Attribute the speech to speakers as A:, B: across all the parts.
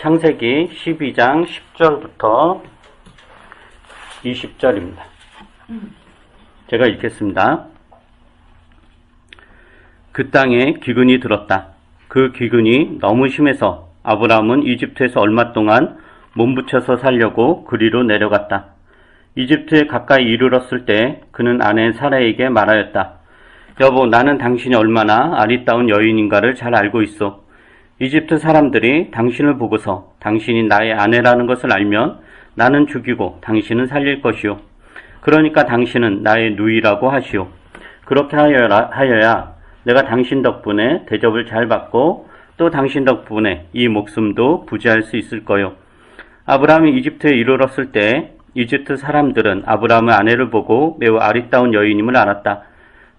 A: 창세기 12장 10절부터 20절입니다. 제가 읽겠습니다. 그 땅에 기근이 들었다. 그 기근이 너무 심해서 아브라함은 이집트에서 얼마 동안 몸부쳐서 살려고 그리로 내려갔다. 이집트에 가까이 이르렀을 때 그는 아내 사라에게 말하였다. 여보, 나는 당신이 얼마나 아리따운 여인인가를 잘 알고 있어. 이집트 사람들이 당신을 보고서 당신이 나의 아내라는 것을 알면 나는 죽이고 당신은 살릴 것이요. 그러니까 당신은 나의 누이라고 하시오. 그렇게 하여야 내가 당신 덕분에 대접을 잘 받고 또 당신 덕분에 이 목숨도 부지할 수 있을 거요. 아브라함이 이집트에 이르렀을 때 이집트 사람들은 아브라함의 아내를 보고 매우 아리따운 여인임을 알았다.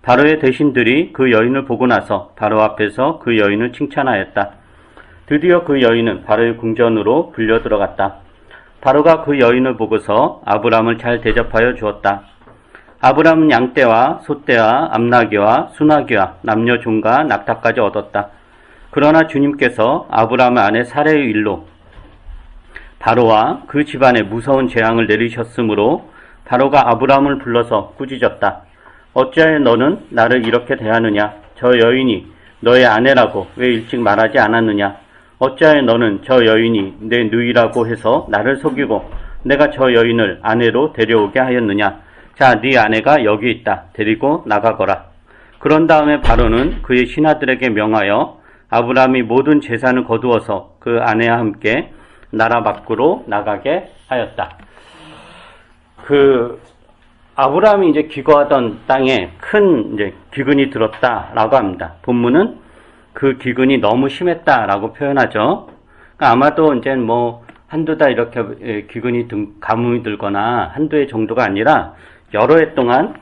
A: 바로의 대신들이 그 여인을 보고 나서 바로 앞에서 그 여인을 칭찬하였다. 드디어 그 여인은 바로의 궁전으로 불려 들어갔다. 바로가 그 여인을 보고서 아브라함을 잘 대접하여 주었다. 아브라함은 양떼와 소떼와 암나귀와 수나귀와 남녀 종과 낙타까지 얻었다. 그러나 주님께서 아브라함의 아내 사레의 일로 바로와 그 집안에 무서운 재앙을 내리셨으므로 바로가 아브라함을 불러서 꾸짖었다. 어찌하여 너는 나를 이렇게 대하느냐? 저 여인이 너의 아내라고 왜 일찍 말하지 않았느냐? 어찌하여 너는 저 여인이 내 누이라고 해서 나를 속이고 내가 저 여인을 아내로 데려오게 하였느냐? 자, 네 아내가 여기 있다. 데리고 나가거라. 그런 다음에 바로는 그의 신하들에게 명하여 아브라함이 모든 재산을 거두어서 그 아내와 함께 나라 밖으로 나가게 하였다. 아브라함이 이제 기거하던 땅에 큰 이제 기근이 들었다라고 합니다. 본문은 그 기근이 너무 심했다라고 표현하죠. 그러니까 아마도 이제 뭐 한두 달 이렇게 기근이 가뭄이 들거나 한두 해 정도가 아니라 여러 해 동안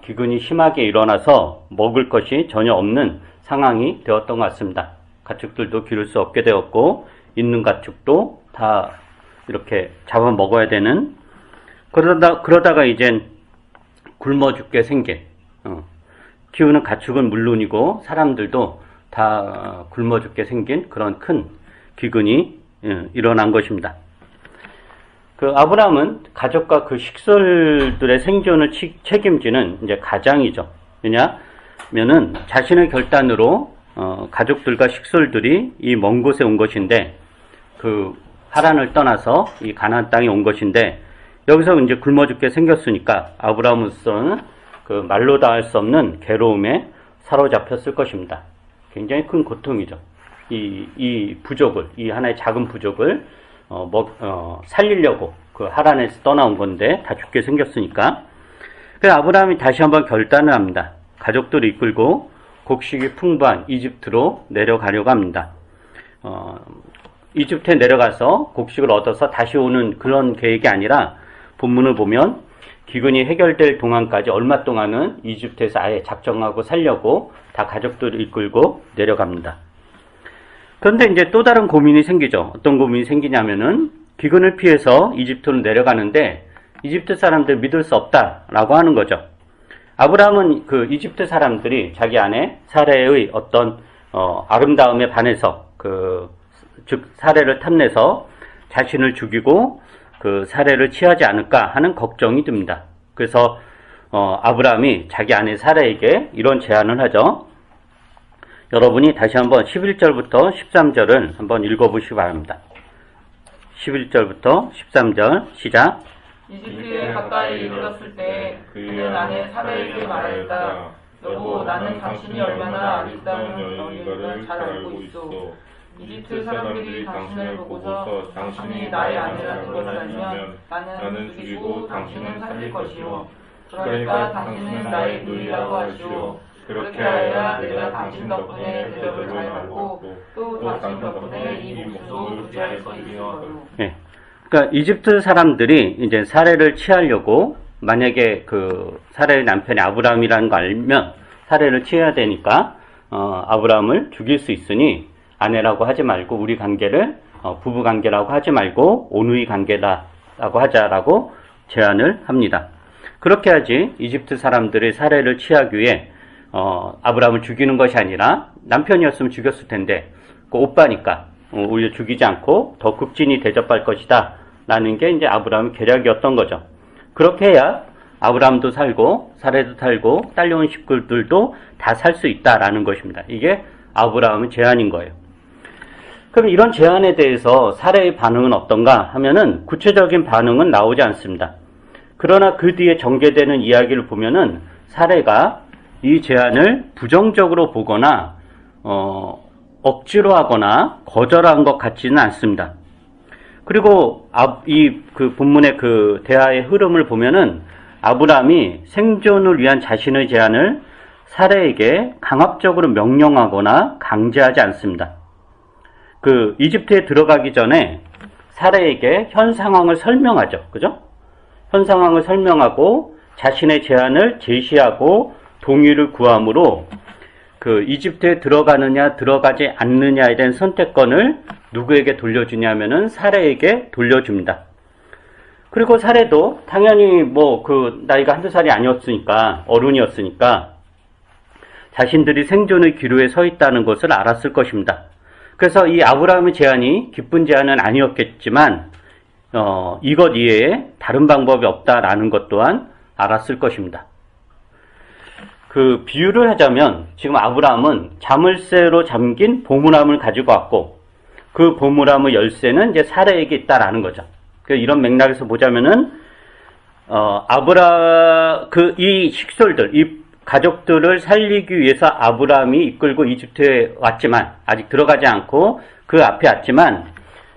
A: 기근이 심하게 일어나서 먹을 것이 전혀 없는 상황이 되었던 것 같습니다. 가축들도 기를 수 없게 되었고 있는 가축도 다 이렇게 잡아 먹어야 되는, 그러다가 이젠 굶어 죽게 생긴, 키우는 가축은 물론이고 사람들도 다 굶어 죽게 생긴 그런 큰 기근이 일어난 것입니다. 아브라함은 가족과 그 식솔들의 생존을 책임지는 이제 가장이죠. 왜냐면은 자신의 결단으로 가족들과 식솔들이 이 먼 곳에 온 것인데, 하란을 떠나서 이 가나안 땅에 온 것인데, 여기서 이제 굶어 죽게 생겼으니까 아브라함으로서는 말로 다 할 수 없는 괴로움에 사로잡혔을 것입니다. 굉장히 큰 고통이죠. 이 부족을, 이 하나의 작은 부족을 살리려고 하란에서 떠나온 건데 다 죽게 생겼으니까. 그래서 아브라함이 다시 한번 결단을 합니다. 가족들을 이끌고 곡식이 풍부한 이집트로 내려가려고 합니다. 이집트에 내려가서 곡식을 얻어서 다시 오는 그런 계획이 아니라, 본문을 보면 기근이 해결될 동안까지 얼마 동안은 이집트에서 아예 작정하고 살려고 다 가족들을 이끌고 내려갑니다. 그런데 이제 또 다른 고민이 생기죠. 어떤 고민이 생기냐면은 기근을 피해서 이집트로 내려가는데 이집트 사람들 믿을 수 없다라고 하는 거죠. 아브라함은 이집트 사람들이 자기 아내 사레의 어떤 아름다움에 반해서 즉 사레를 탐내서 자신을 죽이고 사레를 취하지 않을까 하는 걱정이 듭니다. 그래서 아브라함이 자기 아내 사레에게 이런 제안을 하죠. 여러분이 다시 한번 11절부터 13절을 한번 읽어보시기 바랍니다. 11절부터 13절 시작.
B: 이집트에 가까이 이르렀을 때 그는 아내 사라에게 말하였다. 여보, 나는 당신이 얼마나 아리따운 여인인가를 잘 알고 있어. 이집트 사람들이 당신을 보고서 당신이 나의 아내라는 것을 알면 나는 죽이고 당신은 살릴 것이요. 그러니까 당신은 나의 누이라고 하시오. 그렇게 하여야 내가 당신 덕분에 대접을 잘 받고 또 당신 덕분에 이 목숨을 부지할 수 있어요.
A: 네. 그러니까 이집트 사람들이 이제 사레를 취하려고, 만약에 사레의 남편이 아브라함이라는 거 알면 사레를 취해야 되니까 아브라함을 죽일 수 있으니 아내라고 하지 말고 우리 관계를 부부 관계라고 하지 말고 온누이 관계라고 하자라고 제안을 합니다. 그렇게 하지 이집트 사람들이 사레를 취하기 위해 아브라함을 죽이는 것이 아니라, 남편이었으면 죽였을 텐데 오빠니까 오히려 죽이지 않고 더 극진히 대접할 것이다 라는 게 이제 아브라함의 계략이었던 거죠. 그렇게 해야 아브라함도 살고 사레도 살고 딸려온 식구들도 다 살 수 있다라는 것입니다. 이게 아브라함의 제안인 거예요. 그럼 이런 제안에 대해서 사레의 반응은 어떤가 하면은 구체적인 반응은 나오지 않습니다. 그러나 그 뒤에 전개되는 이야기를 보면은 사레가 이 제안을 부정적으로 보거나 억지로 하거나 거절한 것 같지는 않습니다. 그리고 그 본문의 그 대화의 흐름을 보면은 아브라함이 생존을 위한 자신의 제안을 사레에게 강압적으로 명령하거나 강제하지 않습니다. 그 이집트에 들어가기 전에 사레에게 현 상황을 설명하죠. 그죠? 현 상황을 설명하고 자신의 제안을 제시하고 동의를 구함으로 그 이집트에 들어가느냐 들어가지 않느냐에 대한 선택권을 누구에게 돌려주냐면은 사레에게 돌려줍니다. 그리고 사레도 당연히 뭐 그 나이가 한두 살이 아니었으니까 어른이었으니까 자신들이 생존의 기로에 서 있다는 것을 알았을 것입니다. 그래서 이 아브라함의 제안이 기쁜 제안은 아니었겠지만 이것 이외에 다른 방법이 없다라는 것 또한 알았을 것입니다. 그 비유를 하자면 지금 아브라함은 자물쇠로 잠긴 보물함을 가지고 왔고 그 보물함의 열쇠는 이제 사레에게 있다라는 거죠. 이런 맥락에서 보자면은 이 식솔들, 이 가족들을 살리기 위해서 아브라함이 이끌고 이집트에 왔지만 아직 들어가지 않고 그 앞에 왔지만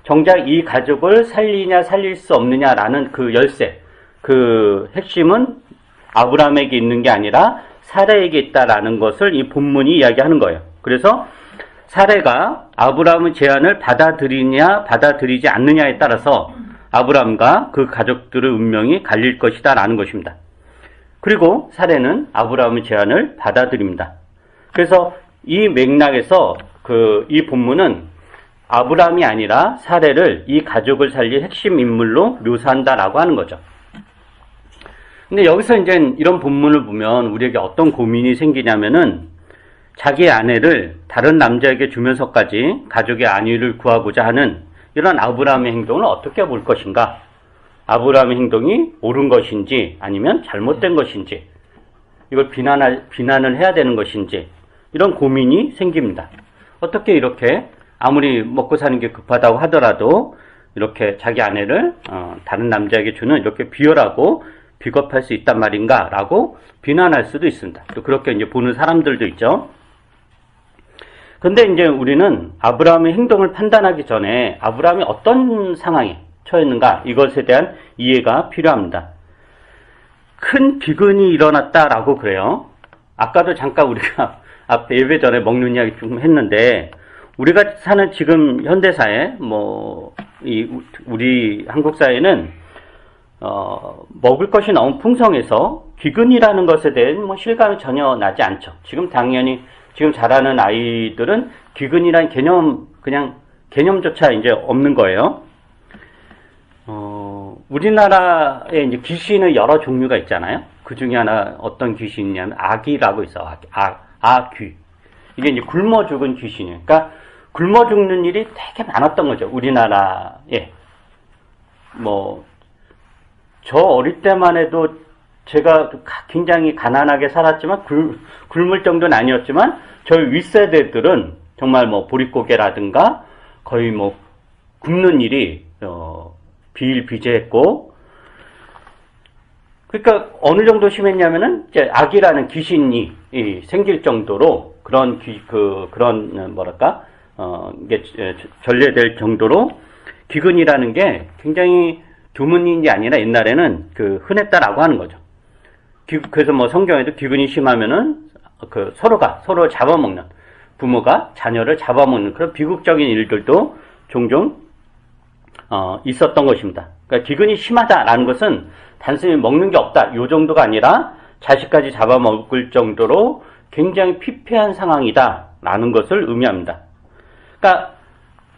A: 정작 이 가족을 살리냐 살릴 수 없느냐라는 그 열쇠, 그 핵심은 아브라함에게 있는 게 아니라 사레에게 있다라는 것을 이 본문이 이야기하는 거예요. 그래서 사레가 아브라함의 제안을 받아들이냐 받아들이지 않느냐에 따라서 아브라함과 그 가족들의 운명이 갈릴 것이다 라는 것입니다. 그리고 사레는 아브라함의 제안을 받아들입니다. 그래서 이 맥락에서 이 본문은 아브라함이 아니라 사레를 이 가족을 살릴 핵심 인물로 묘사한다라고 하는 거죠. 근데 여기서 이제 이런 본문을 보면 우리에게 어떤 고민이 생기냐면은 자기의 아내를 다른 남자에게 주면서까지 가족의 안위를 구하고자 하는 이런 아브라함의 행동을 어떻게 볼 것인가? 아브라함의 행동이 옳은 것인지 아니면 잘못된 것인지 이걸 비난을 해야 되는 것인지 이런 고민이 생깁니다. 어떻게 이렇게 아무리 먹고 사는 게 급하다고 하더라도 이렇게 자기 아내를 다른 남자에게 주는 이렇게 비열하고 비겁할 수 있단 말인가? 라고 비난할 수도 있습니다. 또 그렇게 이제 보는 사람들도 있죠. 근데 이제 우리는 아브라함의 행동을 판단하기 전에 아브라함이 어떤 상황에 처했는가? 이것에 대한 이해가 필요합니다. 큰 기근이 일어났다라고 그래요. 아까도 잠깐 우리가 앞에 예배 전에 먹는 이야기 좀 했는데 우리가 사는 지금 현대사회, 우리 한국 사회는 먹을 것이 너무 풍성해서 기근이라는 것에 대한 실감이 전혀 나지 않죠. 지금 당연히 지금 자라는 아이들은 기근이라는 개념조차 이제 없는 거예요. 우리나라에 이제 귀신의 여러 종류가 있잖아요. 그 중에 하나 어떤 귀신이냐면 아귀라고 있어. 아귀. 이게 이제 굶어 죽은 귀신이에요. 그러니까 굶어 죽는 일이 되게 많았던 거죠. 우리나라에. 저 어릴 때만 해도 제가 굉장히 가난하게 살았지만 굶을 정도는 아니었지만 저희 윗세대들은 정말 보릿고개라든가 거의 굶는 일이 비일비재했고 그러니까 어느 정도 심했냐면은 이제 악이라는 귀신이 생길 정도로 이게 전래될 정도로 기근이라는 게 굉장히 드문 일이 아니라 옛날에는 흔했다라고 하는 거죠. 그래서 성경에도 기근이 심하면은 서로를 잡아먹는, 부모가 자녀를 잡아먹는 그런 비극적인 일들도 종종 있었던 것입니다. 그러니까 기근이 심하다라는 것은 단순히 먹는 게 없다 이 정도가 아니라 자식까지 잡아먹을 정도로 굉장히 피폐한 상황이다라는 것을 의미합니다. 그러니까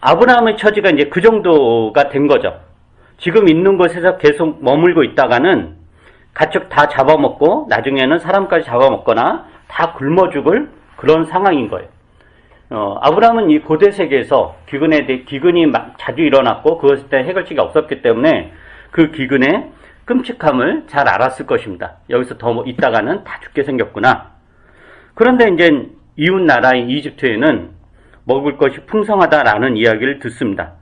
A: 아브라함의 처지가 이제 그 정도가 된 거죠. 지금 있는 곳에서 계속 머물고 있다가는 가축 다 잡아먹고 나중에는 사람까지 잡아먹거나 다 굶어 죽을 그런 상황인 거예요. 아브라함은 이 고대 세계에서 기근이 자주 일어났고 그것에 대한 해결책이 없었기 때문에 그 기근의 끔찍함을 잘 알았을 것입니다. 여기서 더 있다가는 다 죽게 생겼구나. 그런데 이제 이웃 나라인 이집트에는 먹을 것이 풍성하다라는 이야기를 듣습니다.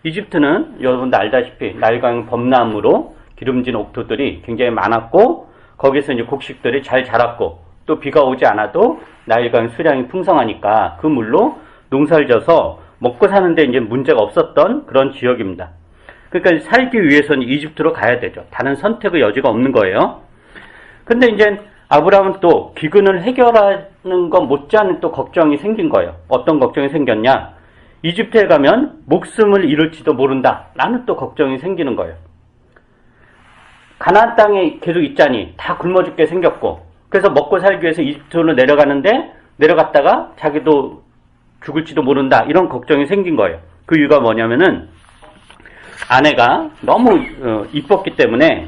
A: 이집트는 여러분도 알다시피 나일강 범람으로 기름진 옥토들이 굉장히 많았고 거기서 이제 곡식들이 잘 자랐고 또 비가 오지 않아도 나일강 수량이 풍성하니까 그 물로 농사를 져서 먹고 사는데 이제 문제가 없었던 그런 지역입니다. 그러니까 살기 위해서는 이집트로 가야 되죠. 다른 선택의 여지가 없는 거예요. 근데 이제 아브라함은 또 기근을 해결하는 것 못지않은 또 걱정이 생긴 거예요. 어떤 걱정이 생겼냐? 이집트에 가면 목숨을 잃을지도 모른다 라는 또 걱정이 생기는 거예요. 가나안 땅에 계속 있자니 다 굶어 죽게 생겼고 그래서 먹고 살기 위해서 이집트로 내려갔다가 자기도 죽을지도 모른다 이런 걱정이 생긴 거예요. 그 이유가 뭐냐면은 아내가 너무 이뻤기 때문에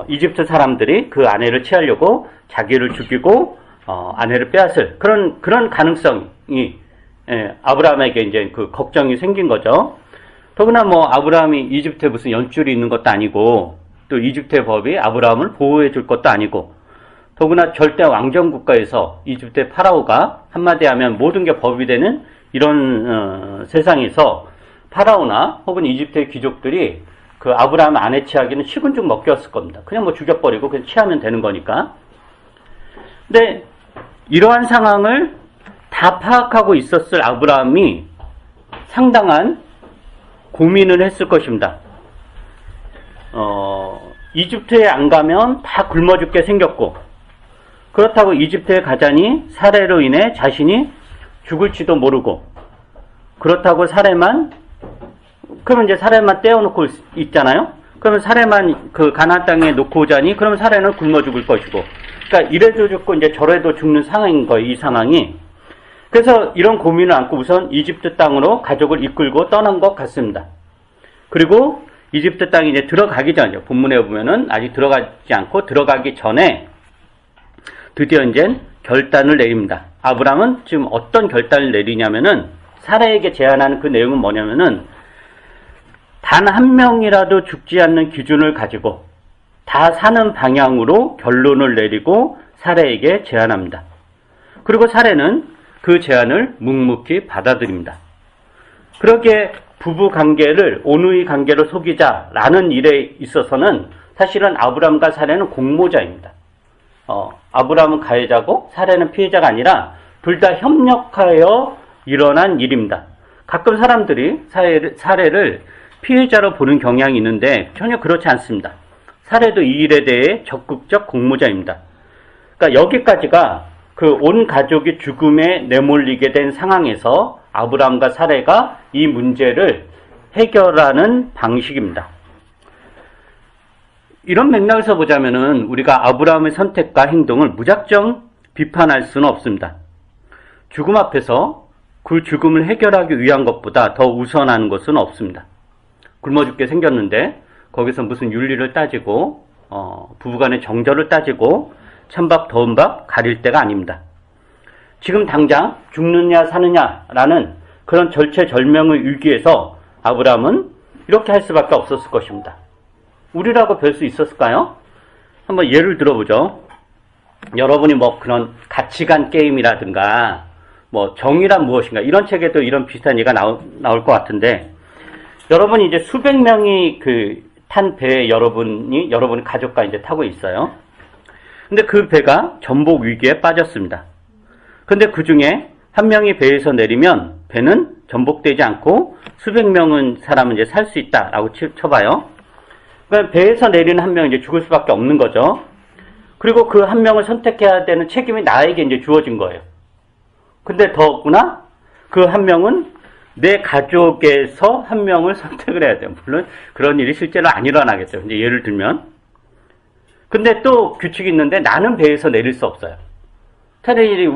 A: 이집트 사람들이 그 아내를 취하려고 자기를 죽이고 아내를 빼앗을 그런 가능성이 아브라함에게 이제 그 걱정이 생긴 거죠. 더구나 뭐 아브라함이 이집트에 무슨 연줄이 있는 것도 아니고 또 이집트의 법이 아브라함을 보호해 줄 것도 아니고 더구나 절대 왕정 국가에서 이집트의 파라오가 한마디 하면 모든 게 법이 되는 이런 세상에서 파라오나 혹은 이집트의 귀족들이 그 아브라함 아내 취하기는 식은 죽 먹겼을 겁니다. 그냥 뭐 죽여버리고 그냥 취하면 되는 거니까. 근데 이러한 상황을 다 파악하고 있었을 아브라함이 상당한 고민을 했을 것입니다. 이집트에 안 가면 다 굶어 죽게 생겼고 그렇다고 이집트에 가자니 사례로 인해 자신이 죽을지도 모르고 그렇다고 그러면 이제 사례만 떼어놓고 있잖아요. 그러면 사례만 그 가나안 땅에 놓고 오자니 그러면 사례는 굶어 죽을 것이고 그러니까 이래도 죽고 이제 저래도 죽는 상황인 거예요. 이 상황이. 그래서 이런 고민을 안고 우선 이집트 땅으로 가족을 이끌고 떠난 것 같습니다. 그리고 이집트 땅에 이제 들어가기 전이죠. 본문에 보면은 아직 들어가지 않고 들어가기 전에 드디어 이제 결단을 내립니다. 아브라함은 지금 어떤 결단을 내리냐면은 사라에게 제안하는 그 내용은 뭐냐면은 단 한 명이라도 죽지 않는 기준을 가지고 다 사는 방향으로 결론을 내리고 사라에게 제안합니다. 그리고 사라는 그 제안을 묵묵히 받아들입니다. 그러기에 부부 관계를 온누이 관계로 속이자라는 일에 있어서는 사실은 아브라함과 사라는 공모자입니다. 아브라함은 가해자고 사라는 피해자가 아니라 둘 다 협력하여 일어난 일입니다. 가끔 사람들이 사라를 피해자로 보는 경향이 있는데 전혀 그렇지 않습니다. 사라도 이 일에 대해 적극적 공모자입니다. 그러니까 여기까지가 그 온 가족이 죽음에 내몰리게 된 상황에서 아브라함과 사라가 이 문제를 해결하는 방식입니다. 이런 맥락에서 보자면은 우리가 아브라함의 선택과 행동을 무작정 비판할 수는 없습니다. 죽음 앞에서 그 죽음을 해결하기 위한 것보다 더 우선하는 것은 없습니다. 굶어 죽게 생겼는데 거기서 무슨 윤리를 따지고 부부간의 정절을 따지고 찬밥 더운 밥 가릴 때가 아닙니다. 지금 당장 죽느냐 사느냐라는 그런 절체절명의 위기에서 아브라함은 이렇게 할 수밖에 없었을 것입니다. 우리라고 별 수 있었을까요? 한번 예를 들어보죠. 여러분이 뭐 그런 가치관 게임이라든가 뭐 정의란 무엇인가 이런 책에도 이런 비슷한 얘기가 나올 것 같은데 여러분이 이제 수백 명이 탄 배에 여러분의 가족과 이제 타고 있어요. 근데 그 배가 전복 위기에 빠졌습니다. 근데 그 중에 한 명이 배에서 내리면 배는 전복되지 않고 수백 명은 사람은 이제 살 수 있다라고 쳐봐요. 그러니까 배에서 내리는 한 명은 이제 죽을 수밖에 없는 거죠. 그리고 그 한 명을 선택해야 되는 책임이 나에게 이제 주어진 거예요. 근데 더구나 그 한 명은 내 가족에서 한 명을 선택을 해야 돼요. 물론 그런 일이 실제로 안 일어나겠죠. 이제 예를 들면. 근데 또 규칙이 있는데 나는 배에서 내릴 수 없어요. 차라리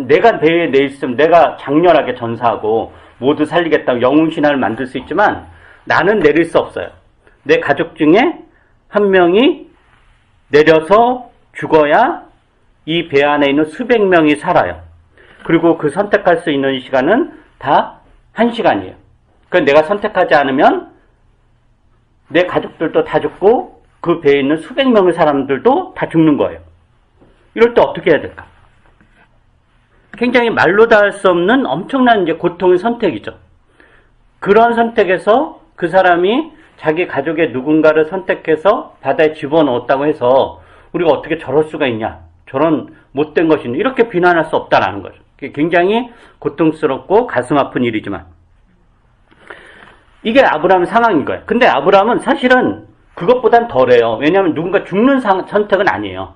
A: 내가 배에 내있으면 내가 장렬하게 전사하고 모두 살리겠다고 영웅신화를 만들 수 있지만 나는 내릴 수 없어요. 내 가족 중에 한 명이 내려서 죽어야 이 배 안에 있는 수백 명이 살아요. 그리고 그 선택할 수 있는 시간은 다 1시간이에요. 그러니까 내가 선택하지 않으면 내 가족들도 다 죽고 그 배에 있는 수백 명의 사람들도 다 죽는 거예요. 이럴 때 어떻게 해야 될까? 굉장히 말로 다 할 수 없는 엄청난 이제 고통의 선택이죠. 그런 선택에서 그 사람이 자기 가족의 누군가를 선택해서 바다에 집어넣었다고 해서 우리가 어떻게 저럴 수가 있냐, 저런 못된 것이냐, 이렇게 비난할 수 없다라는 거죠. 굉장히 고통스럽고 가슴 아픈 일이지만 이게 아브라함의 상황인 거예요. 근데 아브라함은 사실은 그것보단 덜해요. 왜냐하면 누군가 죽는 선택은 아니에요.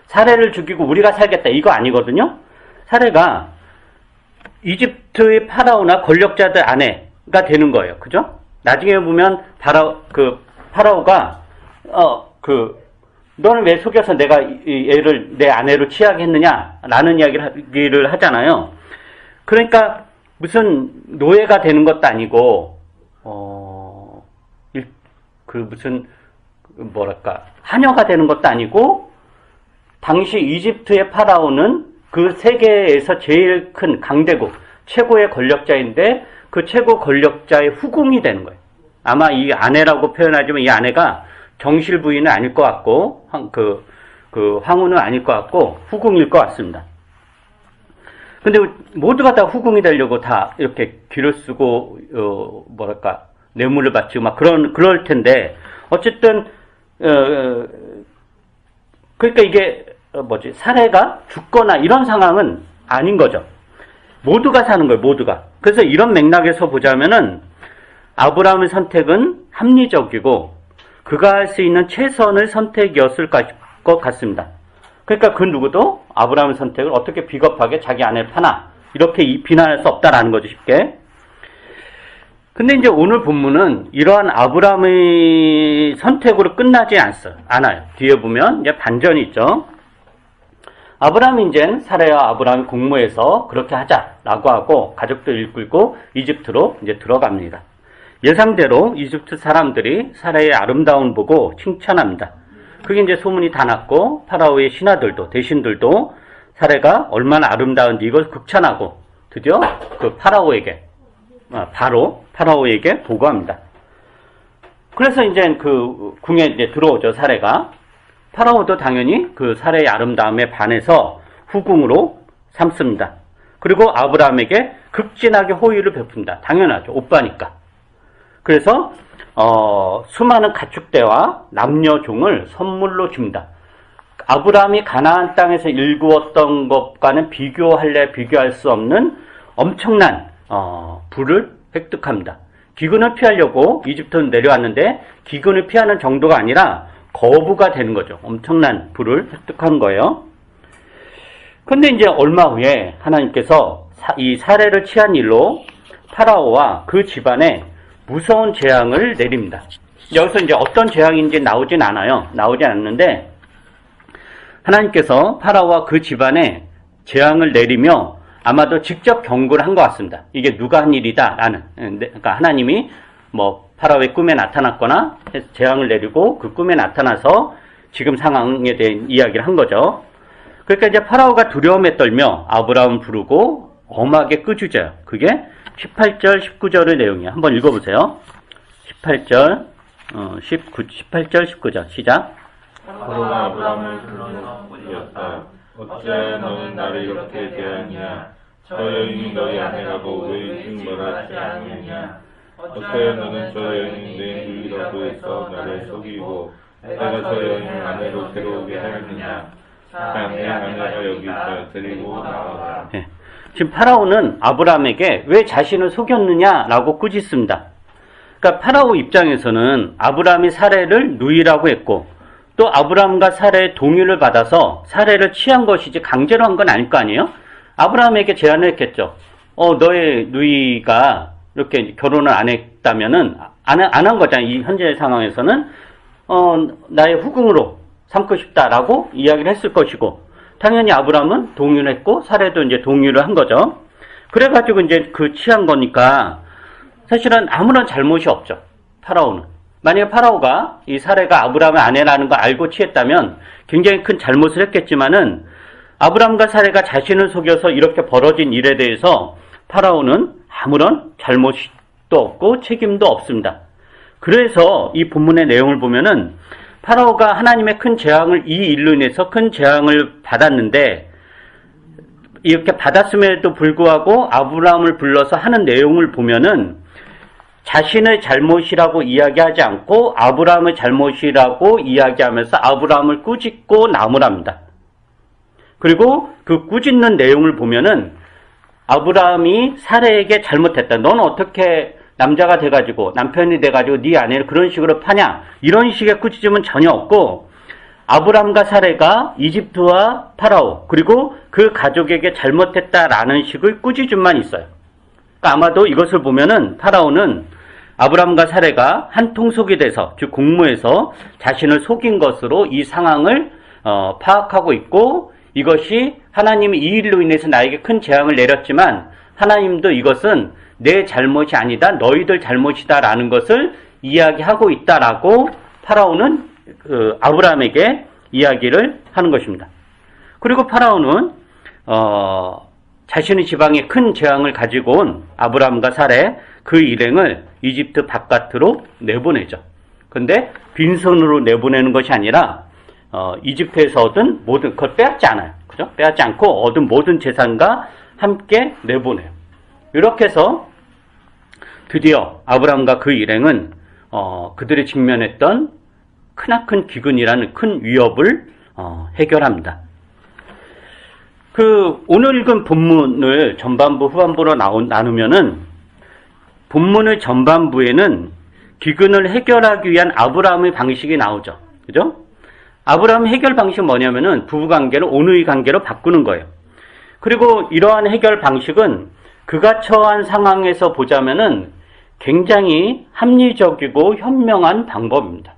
A: 사례를 죽이고 우리가 살겠다 이거 아니거든요. 사례가 이집트의 파라오나 권력자들 아내가 되는 거예요. 그죠? 나중에 보면 파라오가 너는 왜 속여서 내가 이 애를 내 아내로 취하게 했느냐 라는 이야기를 하잖아요. 그러니까 무슨 노예가 되는 것도 아니고 하녀가 되는 것도 아니고, 당시 이집트의 파라오는 그 세계에서 제일 큰 강대국, 최고의 권력자인데 그 최고 권력자의 후궁이 되는 거예요. 아마 이 아내라고 표현하지만 이 아내가 정실 부인은 아닐 것 같고, 그 황후는 아닐 것 같고, 후궁일 것 같습니다. 근데 모두가 다 후궁이 되려고 다 이렇게 길을 쓰고, 뇌물을 바치고 막 그럴 텐데, 어쨌든, 그러니까 이게, 사례가 죽거나 이런 상황은 아닌 거죠. 모두가 사는 거예요, 모두가. 그래서 이런 맥락에서 보자면은, 아브라함의 선택은 합리적이고, 그가 할 수 있는 최선의 선택이었을 것 같습니다. 그러니까 그 누구도 아브라함의 선택을 어떻게 비겁하게 자기 아내를 파나, 이렇게 비난할 수 없다라는 거죠, 쉽게. 근데 이제 오늘 본문은 이러한 아브라함의 선택으로 끝나지 않아요. 뒤에 보면 이제 반전이 있죠. 아브라함이 이제 사례와 아브라함이 공모해서 그렇게 하자라고 하고 가족들 이끌고 이집트로 이제 들어갑니다. 예상대로 이집트 사람들이 사례의 아름다움 보고 칭찬합니다. 그게 이제 소문이 다 났고 파라오의 신하들도 대신들도 사례가 얼마나 아름다운지 이걸 극찬하고 드디어 그 파라오에게 보고합니다. 그래서 이제 그 궁에 이제 들어오죠, 사례가. 파라오도 당연히 그 사례의 아름다움에 반해서 후궁으로 삼습니다. 그리고 아브라함에게 극진하게 호의를 베푼다. 당연하죠, 오빠니까. 그래서 수많은 가축대와 남녀 종을 선물로 줍니다. 아브라함이 가나안 땅에서 일구었던 것과는 비교할 수 없는 엄청난 부를 획득합니다. 기근을 피하려고 이집트는 내려왔는데 기근을 피하는 정도가 아니라 거부가 되는 거죠. 엄청난 부를 획득한 거예요. 근데 이제 얼마 후에 하나님께서 이 사례를 취한 일로 파라오와 그 집안에 무서운 재앙을 내립니다. 여기서 이제 어떤 재앙인지 나오진 않는데 하나님께서 파라오와 그 집안에 재앙을 내리며 아마도 직접 경고를 한 것 같습니다. 이게 누가 한 일이다 라는. 그러니까 하나님이 파라오의 꿈에 나타났거나 재앙을 내리고 그 꿈에 나타나서 지금 상황에 대한 이야기를 한 거죠. 그러니까 이제 파라오가 두려움에 떨며 아브라함을 부르고 엄하게 끄주져요. 그게 18절, 19절의 내용이에요. 한번 읽어보세요. 18절, 19절 시작.
B: 파라오가 아브라함을 불러서 꾸짖었다. 어찌하여 너는 나를 이렇게 대하느냐? 저 여인이 너희 아내라고 왜 징벌하지 않느냐? 어찌하여 너는 저 여인이 내 누이라고 해서 나를 속이고 내가 저 여인을 아내로 데려오게 하였느냐? 자, 내 아내가 여기 있다. 데리고 나와라.
A: 네. 지금 파라오는 아브라함에게 왜 자신을 속였느냐라고 꾸짖습니다. 그러니까 파라오 입장에서는 아브라함이 사례를 누이라고 했고 또 아브라함과 사례의 동의를 받아서 사례를 취한 것이지 강제로 한 건 아닐 거 아니에요? 아브라함에게 제안을 했겠죠. 너의 누이가 이렇게 결혼을 안 했다면은 안 한 거잖아요. 이 현재 상황에서는 나의 후궁으로 삼고 싶다라고 이야기를 했을 것이고 당연히 아브라함은 동의를 했고 사례도 이제 동의를 한 거죠. 그래가지고 이제 그 취한 거니까 사실은 아무런 잘못이 없죠. 파라오는. 만약에 파라오가 이 사례가 아브라함의 아내라는 걸 알고 취했다면 굉장히 큰 잘못을 했겠지만은 아브람과 사레가 자신을 속여서 이렇게 벌어진 일에 대해서 파라오는 아무런 잘못도 없고 책임도 없습니다. 그래서 이 본문의 내용을 보면은 파라오가 하나님의 큰 재앙을 이 일로 인해서 큰 재앙을 받았는데 이렇게 받았음에도 불구하고 아브라함을 불러서 하는 내용을 보면은 자신의 잘못이라고 이야기하지 않고 아브라함의 잘못이라고 이야기하면서 아브라함을 꾸짖고 나무랍니다. 그리고 그 꾸짖는 내용을 보면은 아브라함이 사레에게 잘못했다. 넌 어떻게 남자가 돼가지고 남편이 돼가지고 네 아내를 그런 식으로 파냐. 이런 식의 꾸짖음은 전혀 없고 아브라함과 사레가 이집트와 파라오 그리고 그 가족에게 잘못했다라는 식의 꾸짖음만 있어요. 그러니까 아마도 이것을 보면은 파라오는 아브라함과 사레가 한 통속이 돼서 즉 공무에서 자신을 속인 것으로 이 상황을 파악하고 있고 이것이 하나님이 이 일로 인해서 나에게 큰 재앙을 내렸지만 하나님도 이것은 내 잘못이 아니다 너희들 잘못이다라는 것을 이야기하고 있다라고 파라오는 아브라함에게 이야기를 하는 것입니다. 그리고 파라오는 자신의 지방에 큰 재앙을 가지고 온 아브라함과 사레 그 일행을 이집트 바깥으로 내보내죠. 근데 빈손으로 내보내는 것이 아니라 이집트에서 얻은 모든 그걸 빼앗지 않아요. 그죠? 빼앗지 않고 얻은 모든 재산과 함께 내보내요. 이렇게 해서 드디어 아브라함과 그 일행은 그들이 직면했던 크나큰 기근이라는 큰 위협을 해결합니다. 오늘 읽은 본문을 전반부 후반부로 나누면은 본문의 전반부에는 기근을 해결하기 위한 아브라함의 방식이 나오죠. 그죠? 아브라함의 해결 방식은 뭐냐면은 부부관계를 온의 관계로 바꾸는 거예요. 그리고 이러한 해결 방식은 그가 처한 상황에서 보자면은 굉장히 합리적이고 현명한 방법입니다.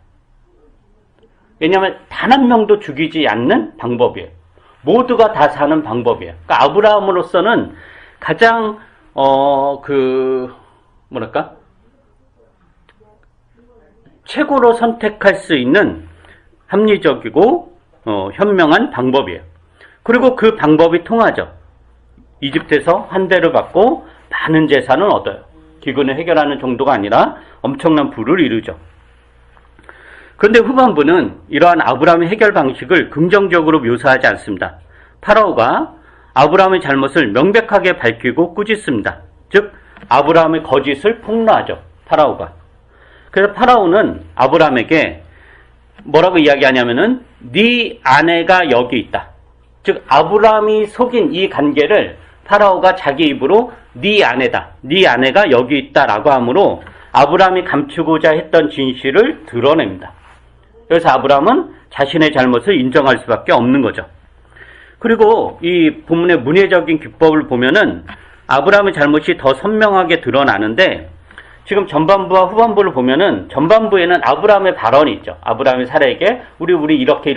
A: 왜냐하면 단 한 명도 죽이지 않는 방법이에요. 모두가 다 사는 방법이에요. 그러니까 아브라함으로서는 가장 최고로 선택할 수 있는 합리적이고 현명한 방법이에요. 그리고 그 방법이 통하죠. 이집트에서 한 대를 받고 많은 재산을 얻어요. 기근을 해결하는 정도가 아니라 엄청난 부를 이루죠. 그런데 후반부는 이러한 아브라함의 해결 방식을 긍정적으로 묘사하지 않습니다. 파라오가 아브라함의 잘못을 명백하게 밝히고 꾸짖습니다. 즉 아브라함의 거짓을 폭로하죠. 파라오가. 그래서 파라오는 아브라함에게 뭐라고 이야기하냐면은 네 아내가 여기 있다. 즉 아브라함이 속인 이 관계를 파라오가 자기 입으로 네 아내다. 네 아내가 여기 있다라고 하므로 아브라함이 감추고자 했던 진실을 드러냅니다. 그래서 아브라함은 자신의 잘못을 인정할 수밖에 없는 거죠. 그리고 이 본문의 문해적인 기법을 보면은 아브라함의 잘못이 더 선명하게 드러나는데 지금 전반부와 후반부를 보면은 전반부에는 아브라함의 발언이 있죠. 아브라함이 사라에게 우리 이렇게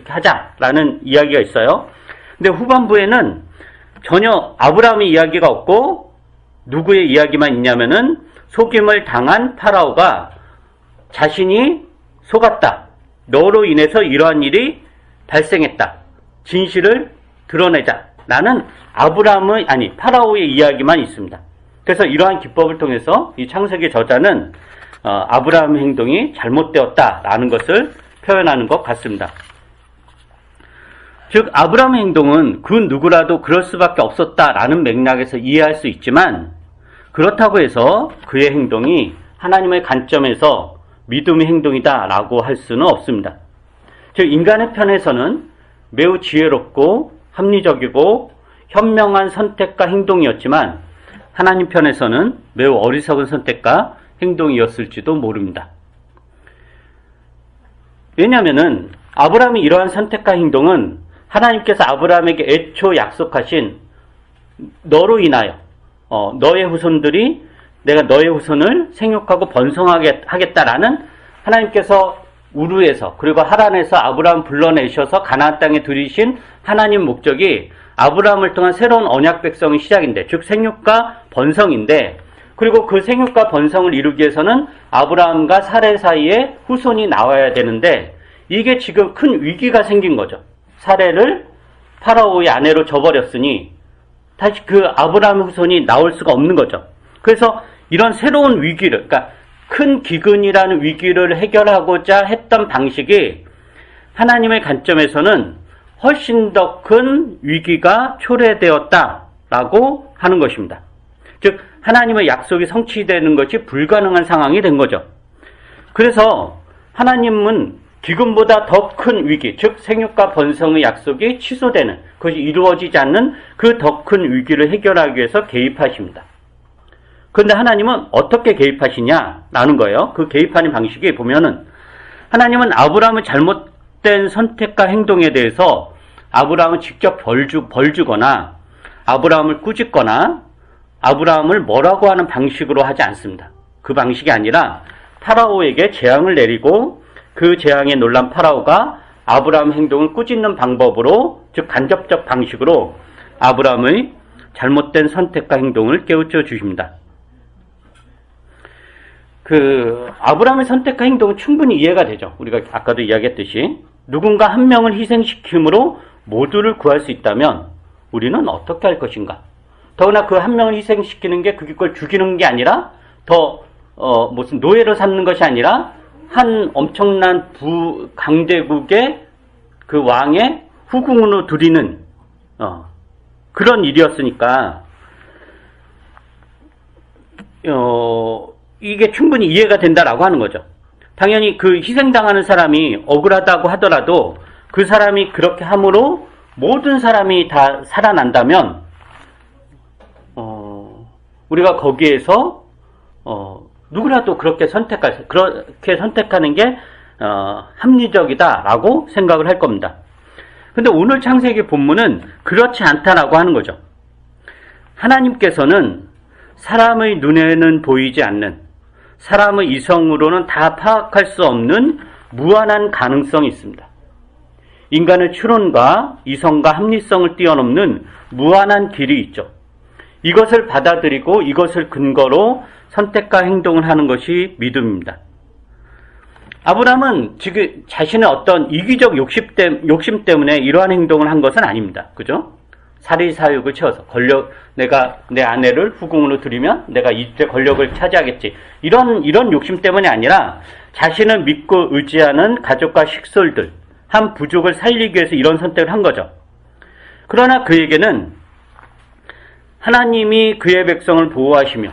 A: 하자라는 이야기가 있어요. 근데 후반부에는 전혀 아브라함의 이야기가 없고 누구의 이야기만 있냐면은 속임을 당한 파라오가 자신이 속았다. 너로 인해서 이러한 일이 발생했다. 진실을 드러내자. 라는 파라오의 이야기만 있습니다. 그래서 이러한 기법을 통해서 이 창세기 저자는 아브라함의 행동이 잘못되었다라는 것을 표현하는 것 같습니다. 즉 아브라함의 행동은 그 누구라도 그럴 수밖에 없었다라는 맥락에서 이해할 수 있지만 그렇다고 해서 그의 행동이 하나님의 관점에서 믿음의 행동이다라고 할 수는 없습니다. 즉 인간의 편에서는 매우 지혜롭고 합리적이고 현명한 선택과 행동이었지만 하나님 편에서는 매우 어리석은 선택과 행동이었을지도 모릅니다. 왜냐하면 아브라함이 이러한 선택과 행동은 하나님께서 아브라함에게 애초 약속하신 너로 인하여 너의 후손들이 내가 너의 후손을 생육하고 번성하게 하겠다라는 하나님께서 우르에서 그리고 하란에서 아브라함 불러내셔서 가나안 땅에 들이신 하나님 목적이 아브라함을 통한 새로운 언약 백성의 시작인데 즉 생육과 번성인데 그리고 그 생육과 번성을 이루기 위해서는 아브라함과 사레 사이에 후손이 나와야 되는데 이게 지금 큰 위기가 생긴 거죠. 사레를 파라오의 아내로 져버렸으니 다시 그 아브라함의 후손이 나올 수가 없는 거죠. 그래서 이런 새로운 위기를, 그러니까 큰 기근이라는 위기를 해결하고자 했던 방식이 하나님의 관점에서는 훨씬 더 큰 위기가 초래되었다라고 하는 것입니다. 즉 하나님의 약속이 성취되는 것이 불가능한 상황이 된 거죠. 그래서 하나님은 기근보다 더 큰 위기, 즉 생육과 번성의 약속이 취소되는, 그것이 이루어지지 않는 그 더 큰 위기를 해결하기 위해서 개입하십니다. 그런데 하나님은 어떻게 개입하시냐라는 거예요. 그 개입하는 방식이 보면은 하나님은 아브라함의 잘못된 선택과 행동에 대해서 아브라함을 직접 벌 주거나 아브라함을 꾸짖거나 아브라함을 뭐라고 하는 방식으로 하지 않습니다. 그 방식이 아니라 파라오에게 재앙을 내리고 그 재앙에 놀란 파라오가 아브라함 행동을 꾸짖는 방법으로, 즉 간접적 방식으로 아브라함의 잘못된 선택과 행동을 깨우쳐 주십니다. 그 아브라함의 선택과 행동은 충분히 이해가 되죠. 우리가 아까도 이야기했듯이 누군가 한 명을 희생시킴으로 모두를 구할 수 있다면 우리는 어떻게 할 것인가? 더구나 그 한 명을 희생시키는 게 그걸 죽이는 게 아니라 더 무슨 노예로 삼는 것이 아니라 한 엄청난 강대국의 그 왕의 후궁으로 들이는 그런 일이었으니까 이게 충분히 이해가 된다라고 하는 거죠. 당연히 그 희생당하는 사람이 억울하다고 하더라도 그 사람이 그렇게 함으로 모든 사람이 다 살아난다면 우리가 거기에서 누구라도 그렇게 선택하는 게 합리적이다라고 생각을 할 겁니다. 근데 오늘 창세기 본문은 그렇지 않다라고 하는 거죠. 하나님께서는 사람의 눈에는 보이지 않는, 사람의 이성으로는 다 파악할 수 없는 무한한 가능성이 있습니다. 인간의 추론과 이성과 합리성을 뛰어넘는 무한한 길이 있죠. 이것을 받아들이고 이것을 근거로 선택과 행동을 하는 것이 믿음입니다. 아브라함은 지금 자신의 어떤 이기적 욕심 때문에 이러한 행동을 한 것은 아닙니다. 그죠? 사리사욕을 채워서 내가 내 아내를 후궁으로 들이면 내가 이때 권력을 차지하겠지. 이런 욕심 때문이 아니라 자신을 믿고 의지하는 가족과 식솔들, 한 부족을 살리기 위해서 이런 선택을 한 거죠. 그러나 그에게는 하나님이 그의 백성을 보호하시며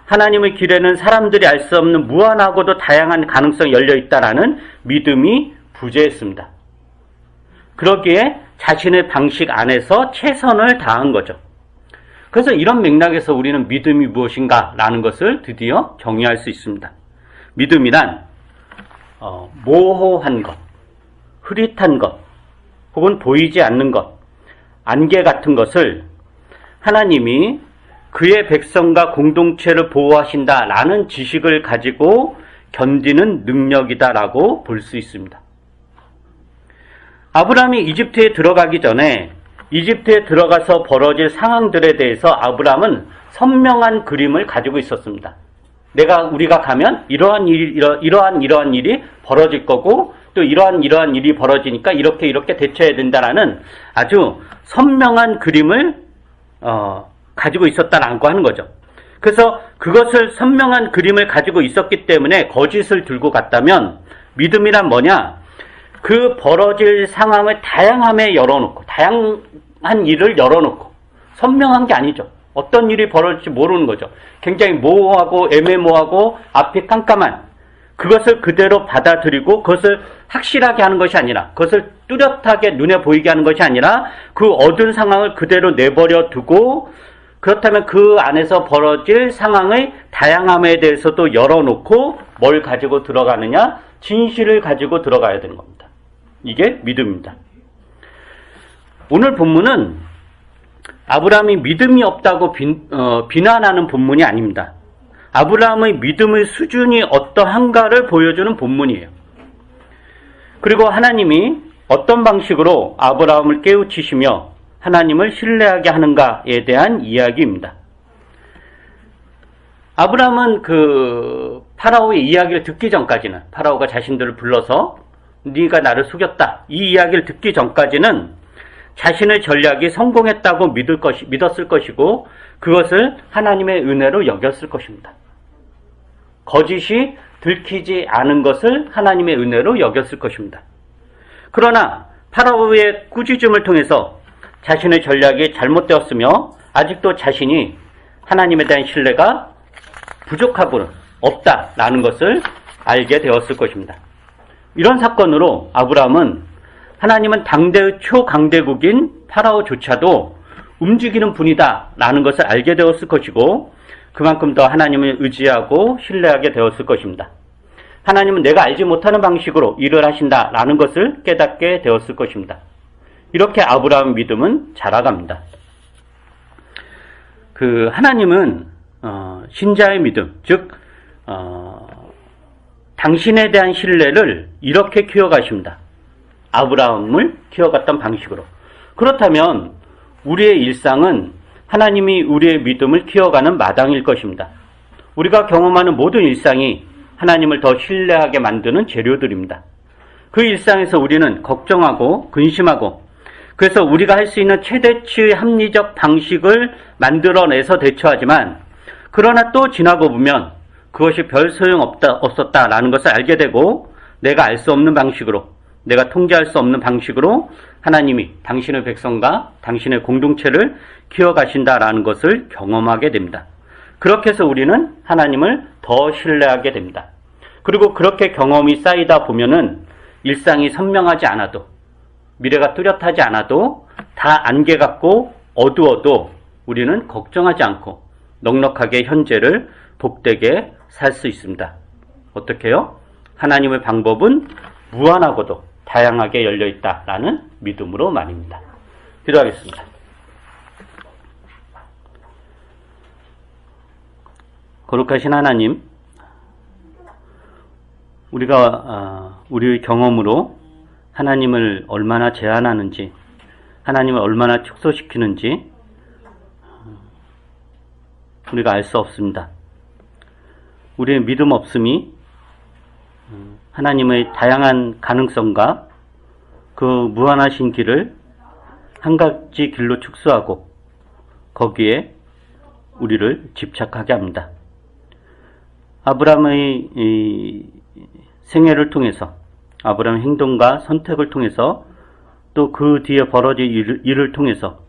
A: 하나님의 길에는 사람들이 알 수 없는 무한하고도 다양한 가능성이 열려있다라는 믿음이 부재했습니다. 그러기에 자신의 방식 안에서 최선을 다한 거죠. 그래서 이런 맥락에서 우리는 믿음이 무엇인가 라는 것을 드디어 정의할 수 있습니다. 믿음이란 모호한 것, 흐릿한 것, 혹은 보이지 않는 것, 안개 같은 것을 하나님이 그의 백성과 공동체를 보호하신다라는 지식을 가지고 견디는 능력이다라고 볼 수 있습니다. 아브라함이 이집트에 들어가기 전에 이집트에 들어가서 벌어질 상황들에 대해서 아브라함은 선명한 그림을 가지고 있었습니다. 우리가 가면 이러한 일이 벌어질 거고 또 이러한 일이 벌어지니까 이렇게 대처해야 된다라는 아주 선명한 그림을 가지고 있었다라고 하는 거죠. 그래서 그것을 선명한 그림을 가지고 있었기 때문에 거짓을 들고 갔다면 믿음이란 뭐냐? 그 벌어질 상황을 다양한 일을 열어놓고 선명한 게 아니죠. 어떤 일이 벌어질지 모르는 거죠. 굉장히 모호하고 애매모호하고 앞이 깜깜한 그것을 그대로 받아들이고 그것을 확실하게 하는 것이 아니라 그것을 뚜렷하게 눈에 보이게 하는 것이 아니라 그 어두운 상황을 그대로 내버려 두고 그렇다면 그 안에서 벌어질 상황의 다양함에 대해서도 열어놓고 뭘 가지고 들어가느냐? 진실을 가지고 들어가야 되는 겁니다. 이게 믿음입니다. 오늘 본문은 아브라함이 믿음이 없다고 비난하는 본문이 아닙니다. 아브라함의 믿음의 수준이 어떠한가를 보여주는 본문이에요. 그리고 하나님이 어떤 방식으로 아브라함을 깨우치시며 하나님을 신뢰하게 하는가에 대한 이야기입니다. 아브라함은 그 파라오의 이야기를 듣기 전까지는 파라오가 자신들을 불러서 네가 나를 속였다 이 이야기를 듣기 전까지는 자신의 전략이 성공했다고 믿었을 것이고 그것을 하나님의 은혜로 여겼을 것입니다. 거짓이 들키지 않은 것을 하나님의 은혜로 여겼을 것입니다. 그러나 파라오의 꾸짖음을 통해서 자신의 전략이 잘못되었으며 아직도 자신이 하나님에 대한 신뢰가 부족하고 없다라는 것을 알게 되었을 것입니다. 이런 사건으로 아브라함은 하나님은 당대의 초강대국인 파라오조차도 움직이는 분이다라는 것을 알게 되었을 것이고 그만큼 더 하나님을 의지하고 신뢰하게 되었을 것입니다. 하나님은 내가 알지 못하는 방식으로 일을 하신다라는 것을 깨닫게 되었을 것입니다. 이렇게 아브라함의 믿음은 자라갑니다. 하나님은 신자의 믿음, 즉 당신에 대한 신뢰를 이렇게 키워가십니다. 아브라함을 키워갔던 방식으로. 그렇다면 우리의 일상은 하나님이 우리의 믿음을 키워가는 마당일 것입니다. 우리가 경험하는 모든 일상이 하나님을 더 신뢰하게 만드는 재료들입니다. 그 일상에서 우리는 걱정하고 근심하고 그래서 우리가 할 수 있는 최대치의 합리적 방식을 만들어내서 대처하지만 그러나 또 지나고 보면 그것이 별 소용없었다라는 것을 알게 되고 내가 알 수 없는 방식으로 내가 통제할 수 없는 방식으로 하나님이 당신의 백성과 당신의 공동체를 키워가신다라는 것을 경험하게 됩니다. 그렇게 해서 우리는 하나님을 더 신뢰하게 됩니다. 그리고 그렇게 경험이 쌓이다 보면은 일상이 선명하지 않아도 미래가 뚜렷하지 않아도 다 안개 같고 어두워도 우리는 걱정하지 않고 넉넉하게 현재를 복되게 살 수 있습니다. 어떻게요? 하나님의 방법은 무한하고도 다양하게 열려있다라는 믿음으로 말입니다. 기도하겠습니다. 거룩하신 하나님, 우리가 우리의 경험으로 하나님을 얼마나 제한하는지, 하나님을 얼마나 축소시키는지 우리가 알 수 없습니다. 우리의 믿음 없음이 하나님의 다양한 가능성과 그 무한하신 길을 한 가지 길로 축소하고 거기에 우리를 집착하게 합니다. 아브라함의 생애를 통해서 아브라함의 행동과 선택을 통해서 또 그 뒤에 벌어질 일을 통해서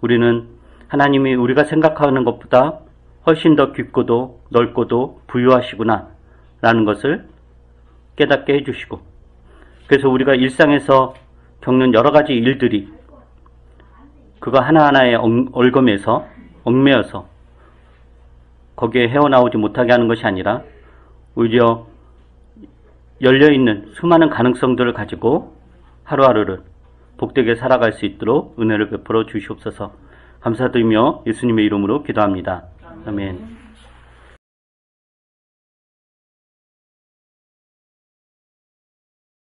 A: 우리는 하나님이 우리가 생각하는 것보다 훨씬 더 깊고도 넓고도 부유하시구나 라는 것을 깨닫게 해주시고 그래서 우리가 일상에서 겪는 여러 가지 일들이 그거 하나하나에 얽매여서 거기에 헤어나오지 못하게 하는 것이 아니라 오히려 열려있는 수많은 가능성들을 가지고 하루하루를 복되게 살아갈 수 있도록 은혜를 베풀어 주시옵소서. 감사드리며 예수님의 이름으로 기도합니다. 아멘.